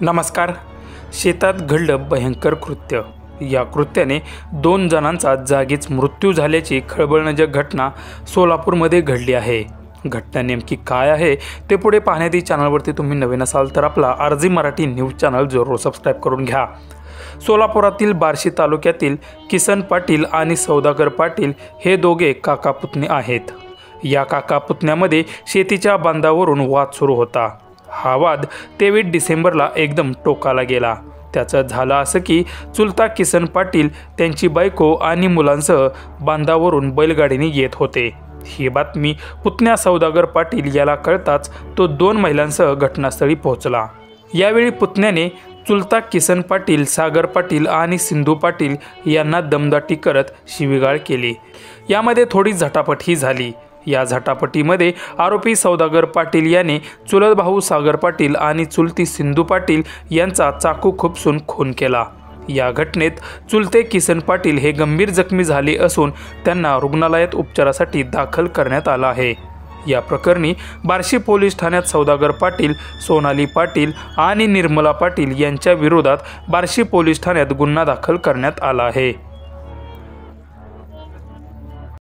नमस्कार। शेतात घडलं भयंकर कृत्य। या कृत्याने 2 जणांचा जागीच मृत्यू झाल्याची खळबळजनक घटना सोलापूरमध्ये घडली आहे। घटना नेमकी काय आहे ते पुढे पाहण्याआधी चॅनलवरती तुम्ही नवीन असाल तर आपला आरजी मराठी न्यूज चॅनल जरूर सबस्क्राइब करून घ्या। सोलापुरातील बार्शी तालुक्यातील किसन पाटील आणि सौदागर पाटील हे दोघे काका पुतणे आहेत। या काका पुतण्यामध्ये शेतीच्या बांधावरून वाद सुरू होता। हा वाद 23 डिसेंबरला एकदम टोकाला गेला। त्याचं झालं असं की चुलता किसन पाटील त्यांची बायको आणि मुलांसह बांधावरून बैलगाडीने येत होते। ही बातमी पुतण्या सौदागर पाटील याला कळताच तो 2 महिलांसह घटनास्थळी पोहोचला। यावेळी पुतण्याने चुलता किसन पाटील, सागर पाटील आणि सिंधू पाटील यांना दमदाटी करत शिवीगाळ केली। यामध्ये थोडी झटापटही झाली। या झटापटीमध्ये आरोपी सौदागर पाटील याने चुलत भाऊ सागर पाटील आणि चुलती सिंधू पाटील यांचा चाकू खुपसून खून केला। या घटनेत चुलते किसन पाटील हे गंभीर जखमी झाले असून त्यांना रुग्णालयात उपचारासाठी दाखल करण्यात आलं आहे। या प्रकरणी बार्शी पोलीस ठाण्यात सौदागर पाटील, सोनाली पाटील आणि निर्मला पाटील यांच्या विरोधात बार्शी पोलीस ठाण्यात गुन्हा दाखल करण्यात आला आहे।